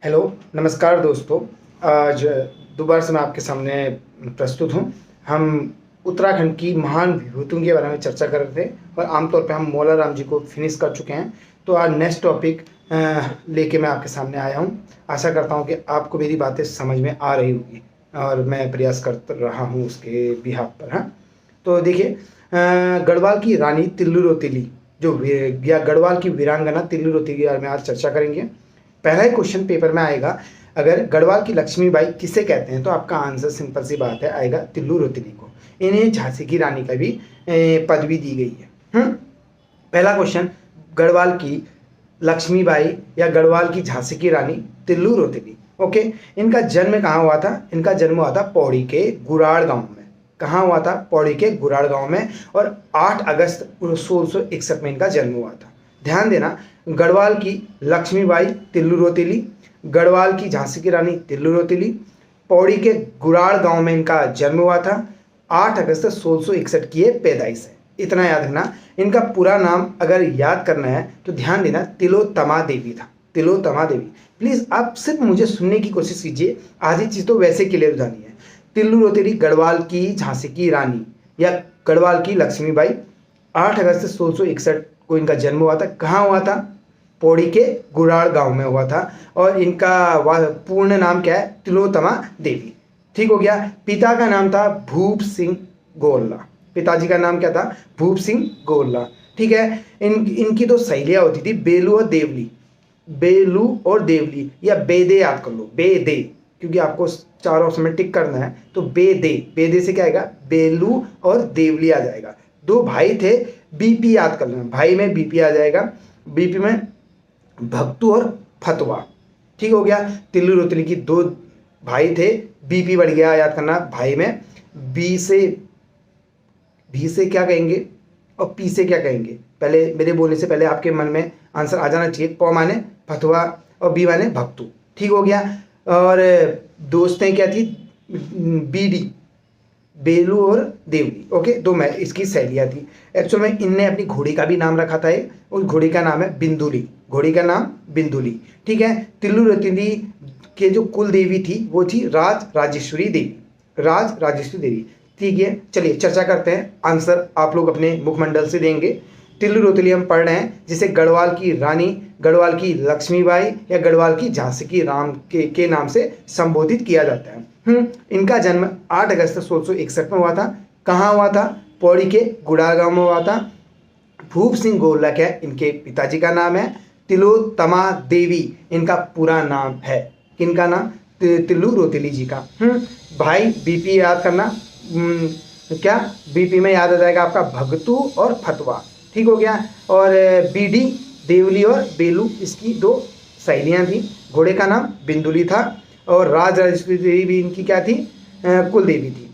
Hello, नमस्कार दोस्तों। आज दोबारा से मैं आपके सामने प्रस्तुत हूँ। हम उत्तराखंड की महान विभूतियों के बारे में चर्चा कर रहे थे और आमतौर पे हम मौला राम जी को फिनिश कर चुके हैं। तो आज नेक्स्ट टॉपिक लेके मैं आपके सामने आया हूँ। आशा करता हूँ कि आपको मेरी बातें समझ में आ रही होगी और मैं प्रयास कर रहा हूँ उसके बिहाफ पर। हाँ, तो देखिए, गढ़वाल की रानी तिल्लू रोतिली या गढ़वाल की वीरांगना तिल्लू रोतिली के बारे में आज चर्चा करेंगे। पहला ही क्वेश्चन पेपर में आएगा, अगर गढ़वाल की लक्ष्मीबाई किसे कहते हैं, तो आपका आंसर सिंपल सी बात है, आएगा तिल्लू रोतिली को। इन्हें झांसी की रानी का भी पदवी दी गई है। पहला क्वेश्चन, गढ़वाल की लक्ष्मीबाई या गढ़वाल की झांसी की रानी तिल्लू रोतिली। ओके, इनका जन्म कहाँ हुआ था? इनका जन्म हुआ था पौड़ी के गुराड़ गांव में। कहाँ हुआ था? पौड़ी के गुराड़ गांव में, और 8 अगस्त 1661 में इनका जन्म हुआ था। ध्यान देना, गढ़वाल की लक्ष्मीबाई तिल्लू रोतिली, गढ़वाल की झांसी की रानी तिल्लू रोतिली, पौड़ी के गुराड़ गांव में इनका जन्म हुआ था। 8 अगस्त 1661 की ये पैदाइश है। इतना याद रखना। इनका पूरा नाम अगर याद करना है तो ध्यान देना, तिलोत्तमा देवी था। तिलोत्तमा देवी। प्लीज आप सिर्फ मुझे सुनने की कोशिश कीजिए, आधी चीज तो वैसे क्लियर हो जानी है। तिल्लू रोतिली गढ़वाल की झांसी की रानी या गढ़वाल की लक्ष्मीबाई, 8 अगस्त 1661 को इनका जन्म हुआ था। कहाँ हुआ था? पौड़ी के गुराड़ गांव में हुआ था। और इनका पूर्ण नाम क्या है? तिलोत्तमा देवी। ठीक हो गया। पिता का नाम था भूप सिंह गोरला। पिताजी का नाम क्या था? भूप सिंह गोरला। ठीक है। इनकी दो सहेलियां होती थी, बेलू और देवली। बेलू और देवली, या बेदे याद कर लो, बेदे, क्योंकि आपको 4 ऑप्शन में टिक करना है। तो बेदे, बेदे से क्या आएगा? बेलू और देवली आ जाएगा। 2 भाई थे, बीपी याद कर लेना, भाई में बीपी आ जाएगा। बीपी में भक्तू और फतवा। ठीक हो गया। तिल्लू रोतिली की 2 भाई थे, बीपी बढ़ गया, याद करना भाई में। बी से क्या कहेंगे और पी से क्या कहेंगे? पहले मेरे बोलने से पहले आपके मन में आंसर आ जाना चाहिए। प माने फतवा और बी माने भक्तू। ठीक हो गया। और दोस्तें क्या थी? बीडी, बेलू और देवली। ओके, 2 मैं इसकी सहेलियां थी। एक्चुअल में इनने अपनी घोड़ी का भी नाम रखा था। उस घोड़ी का नाम है बिंदुली। घोड़ी का नाम बिंदुली। ठीक है। तिल्लू रोतिली के जो कुल देवी थी वो थी राज राजेश्वरी देवी। राज राजेश्वरी देवी। ठीक है, चलिए चर्चा करते हैं। आंसर आप लोग अपने मुखमंडल से देंगे। तिल्लू रोतिली हम पढ़ रहे हैं, जिसे गढ़वाल की रानी, गढ़वाल की लक्ष्मीबाई या गढ़वाल की झांसी की राम के नाम से संबोधित किया जाता है। इनका जन्म 8 अगस्त 1661 में हुआ था। कहाँ हुआ था? पौड़ी के गुड़ार गांव में हुआ था। भूप सिंह गोरला क्या इनके पिताजी का नाम है। तिलोत्तमा देवी इनका पूरा नाम है। किनका नाम? तिल्लू रोतिली जी का। भाई बीपी याद करना। क्या बीपी में याद आ जाएगा आपका? भगतू और फतवा। ठीक हो गया। और बीडी, देवली और बेलू, इसकी 2 सहेलियां थी। घोड़े का नाम बिंदुली था। और राज राजेश्वरी देवी भी इनकी क्या थी? कुल देवी थी।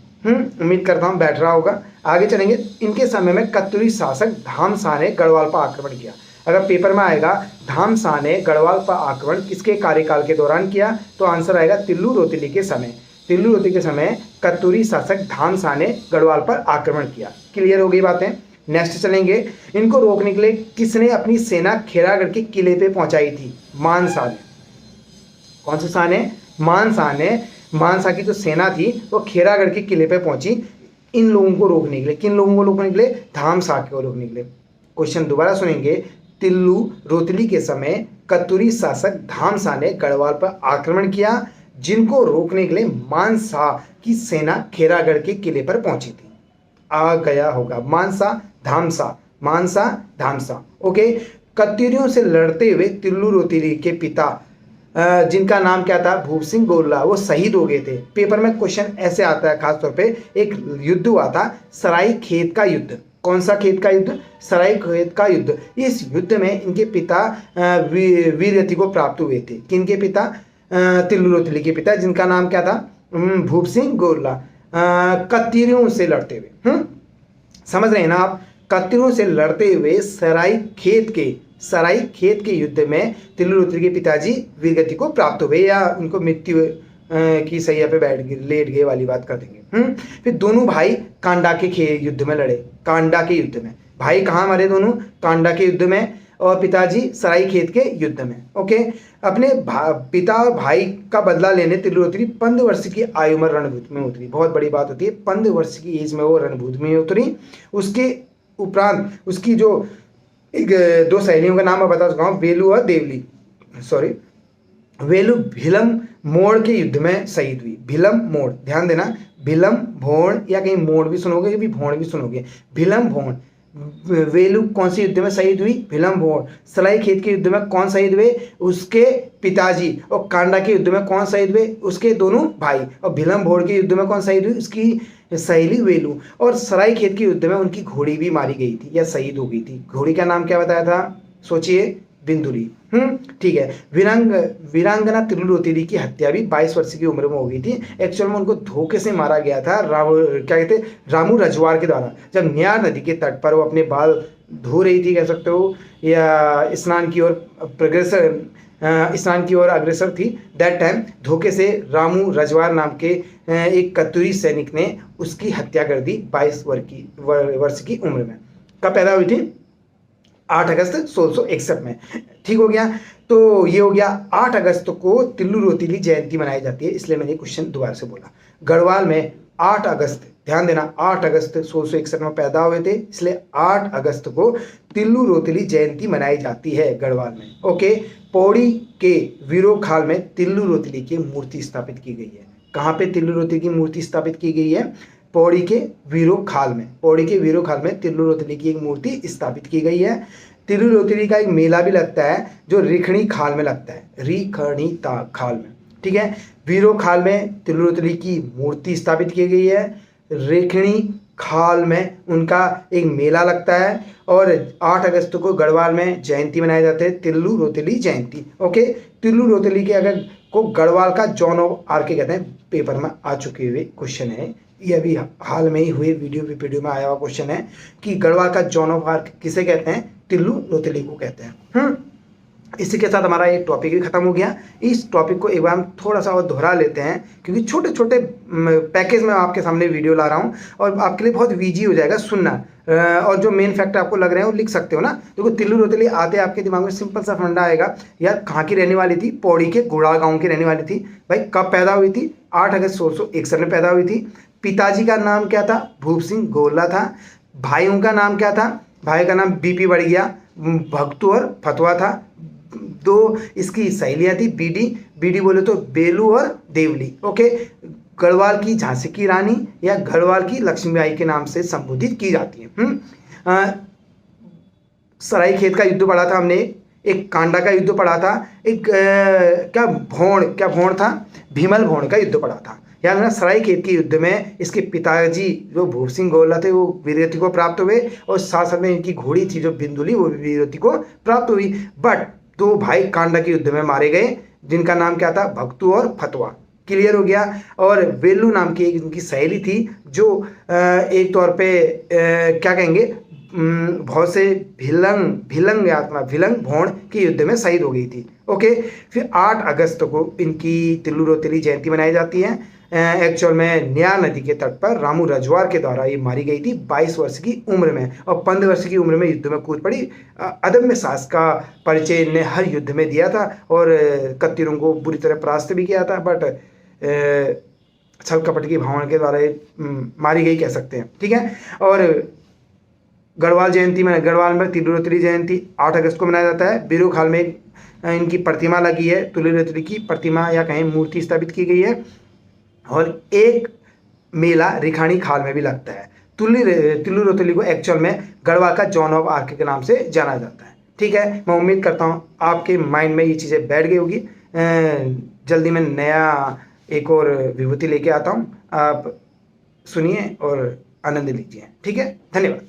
उम्मीद करता हूँ बैठ रहा होगा। आगे चलेंगे। इनके समय में कत्यूरी शासक धाम शाह ने गढ़वाल पर आक्रमण किया। अगर पेपर में आएगा धाम शाह ने गढ़वाल पर आक्रमण किसके कार्यकाल के दौरान किया, तो आंसर आएगा तिल्लू रोतिली के समय। तिल्लू रोतिली के समय कत्यूरी शासक धाम शाह ने गढ़वाल पर आक्रमण किया। क्लियर हो गई बातें। नेक्स्ट चलेंगे। इनको रोकने के लिए किसने अपनी सेना खेरागढ़ के किले पे पहुंचाई थी? मान शाह ने। कौन से शाह ने? मान शाह ने। मान शाह की जो सेना थी वो खेरागढ़ के किले पे पहुंची इन लोगों को रोकने के लिए। किन लोगों को रोकने के लिए? धाम शाह को रोकने के लिए। क्वेश्चन दोबारा सुनेंगे। तिल्लू रोतिली के समय कत्यूरी शासक धाम शाह ने गढ़वाल पर आक्रमण किया, जिनको रोकने के लिए मान शाह की सेना खेरागढ़ के किले पर पहुंची थी। आ गया होगा मानसा धामसा, मानसा धामसा। ओके। कत्यूरियों से लड़ते हुए तिल्लू रोतिली के पिता, जिनका नाम क्या था? भूप सिंह गोरला, वो शहीद हो गए थे। पेपर में क्वेश्चन ऐसे आता है, खासतौर पे एक युद्ध हुआ था, सराय खेत का युद्ध। कौन सा खेत का युद्ध? सराय खेत का युद्ध। इस युद्ध में इनके पिता वीरगति को प्राप्त हुए थे। किनके पिता? तिल्लू रोतिली के पिता, जिनका नाम क्या था? भूप सिंह गोरला। कत्यूरियों से लड़ते हुए। समझ रहे हैं ना आप? कत्यूरियों से लड़ते हुए सराय खेत के युद्ध में तिल्लू रोतिली के पिताजी वीरगति को प्राप्त हुए, या उनको मृत्यु की सैया पे लेट गए वाली बात कर देंगे। फिर दोनों भाई कांडा के युद्ध में लड़े। कांडा के युद्ध में भाई कहाँ मरे? दोनों कांडा के युद्ध में। और पिताजी सरायखेत के युद्ध में। ओके, अपने पिता और भाई का बदला लेने तिल्लू रोतली 15 वर्ष की आयु में रणभूमि में उतरी। बहुत बड़ी बात होती है, 15 वर्ष की एज में वो रणभूमि में उतरी। उसके उपरांत उसकी जो दो सहेलियों का नाम मैं बता चुका हूँ, वेलू और देवली, सॉरी वेलू भिलम मोड़ के युद्ध में शहीद हुई। भिलम मोड़, ध्यान देना, भिलम भोण या कहीं मोड़ भी सुनोगे, कभी भोण भी सुनोगे। भिलम भोण, वेलू कौन से युद्ध में शहीद हुई? भिलम भोण। सरायखेत के युद्ध में कौन शहीद हुए? उसके पिताजी। और कांडा के युद्ध में कौन शहीद हुए? उसके दोनों भाई। और भिलम भोण के युद्ध में कौन शहीद हुई? उसकी सहेली वेलू। और सरायखेत के युद्ध में उनकी घोड़ी भी मारी गई थी या शहीद हो गई थी। घोड़ी का नाम क्या बताया था? सोचिए, बिंदुली। ठीक है। वीरांगना तिल्लू रोतेली की हत्या भी 22 वर्ष की उम्र में हो गई थी। एक्चुअल में उनको धोखे से मारा गया था क्या कहते रामू रजवार के द्वारा। जब न्यार नदी के तट पर वो अपने बाल धो रही थी, कह सकते हो, या स्नान की ओर अग्रसर थी, दैट टाइम धोखे से रामू रजवार नाम के एक कतुरी सैनिक ने उसकी हत्या कर दी 22 वर्ष की उम्र में। कब पैदा हुई थी? 8 अगस्त 1661 में। ठीक हो गया। तो ये हो गया 8 अगस्त को तिल्लू रोतेली जयंती मनाई जाती है, इसलिए मैंने क्वेश्चन दोबारा से बोला। गढ़वाल में 8 अगस्त, ध्यान देना, 8 अगस्त 1661 में पैदा हुए थे, इसलिए 8 अगस्त को तिल्लू रोतेली जयंती मनाई जाती है गढ़वाल में। ओके। पौड़ी के वीरोखाल में तिल्लू रोतेली की मूर्ति स्थापित की गई है। कहाँ पे तिल्लू रोतेली की मूर्ति स्थापित की गई है? पौड़ी के वीरोखाल में। पौड़ी के वीरोखाल में तिल्लू रोतेली की एक मूर्ति स्थापित की गई है। तिल्लू रोतेली का एक मेला भी लगता है जो रिखणी खाल में लगता है, रिखणी खाल में। ठीक है। वीरोखाल में तिल्लू रोतेली की मूर्ति स्थापित की गई है। रिखणी खाल में उनका एक मेला लगता है और 8 अगस्त को गढ़वाल में जयंती मनाए जाते हैं, तिल्लू रोतेली जयंती। ओके। तिल्लू रोतेली के अगर को गढ़वाल का जॉन ऑफ आर्क कहते हैं, पेपर में आ चुके हुए क्वेश्चन है। ये अभी हाल में ही हुए वीडियो में आया हुआ क्वेश्चन है कि गढ़वाल का जॉन ऑफ आर्क किसे कहते हैं? तिल्लू रोतेली को कहते हैं। इसी के साथ हमारा ये टॉपिक भी खत्म हो गया। इस टॉपिक को एक बार हम थोड़ा सा और दोहरा लेते हैं, क्योंकि छोटे छोटे पैकेज में आपके सामने वीडियो ला रहा हूँ और आपके लिए बहुत ईजी हो जाएगा सुनना। और जो मेन फैक्ट आपको लग रहे हैं वो लिख सकते हो ना। देखो, तिल्लू रोतेली आते आपके दिमाग में सिंपल सा फंडा आएगा, यार कहाँ की रहने वाली थी? पौड़ी के गुड़ा गाँव की रहने वाली थी। भाई कब पैदा हुई थी? 8 अगस्त 1661 में पैदा हुई थी। पिताजी का नाम क्या था? भूप सिंह गोला था। भाइयों का नाम क्या था? भाई का नाम बीपी बढ़िया, भक्तू और फतवा था। दो इसकी सहेलियां थी, बीडी बोले तो बेलू और देवली। ओके। गढ़वाल की झांसी की रानी या गढ़वाल की लक्ष्मीबाई के नाम से संबोधित की जाती है। सरायखेत का युद्ध पढ़ा था हमने, एक कांडा का युद्ध पढ़ा था, एक क्या भोण था? भीमल भोण का युद्ध पढ़ा था। याद रखना, सरायखेत के युद्ध में इसके पिताजी जो भूप सिंह गोला थे वो वीरगति को प्राप्त हुए और साथ साथ में इनकी घोड़ी थी जो बिंदुली, वो वीरगति को प्राप्त हुई। बट 2 भाई कांडा के युद्ध में मारे गए, जिनका नाम क्या था? भक्तू और फतवा। क्लियर हो गया। और वेलू नाम की एक इनकी सहेली थी जो एक तौर पे क्या कहेंगे, बहुत से भिलंग भोण के युद्ध में शहीद हो गई थी। ओके। फिर 8 अगस्त को इनकी तिल्लू रोतेली जयंती मनाई जाती है। एक्चुअल में न्यार नदी के तट पर रामू रजवार के द्वारा ये मारी गई थी 22 वर्ष की उम्र में। और 15 वर्ष की उम्र में युद्ध में कूद पड़ी। अदम्य साहस का परिचय इनने हर युद्ध में दिया था और कत्तीरों को बुरी तरह परास्त भी किया था, बट छल कपट की भावना के द्वारा मारी गई, कह सकते हैं। ठीक है। और गढ़वाल में तिल्लू रोतेली जयंती 8 अगस्त को मनाया जाता है। वीरोखाल में इनकी प्रतिमा लगी है, तिल्लू रोतेली की प्रतिमा या कहीं मूर्ति स्थापित की गई है। और एक मेला रिखाणी खाल में भी लगता है। तिल्लू रोतेली को एक्चुअल में गढ़वाल का जॉन ऑफ आर्क के नाम से जाना जाता है। ठीक है। मैं उम्मीद करता हूँ आपके माइंड में ये चीज़ें बैठ गई होगी। जल्दी मैं नया एक और विभूति लेके आता हूँ, आप सुनिए और आनंद लीजिए। ठीक है। धन्यवाद।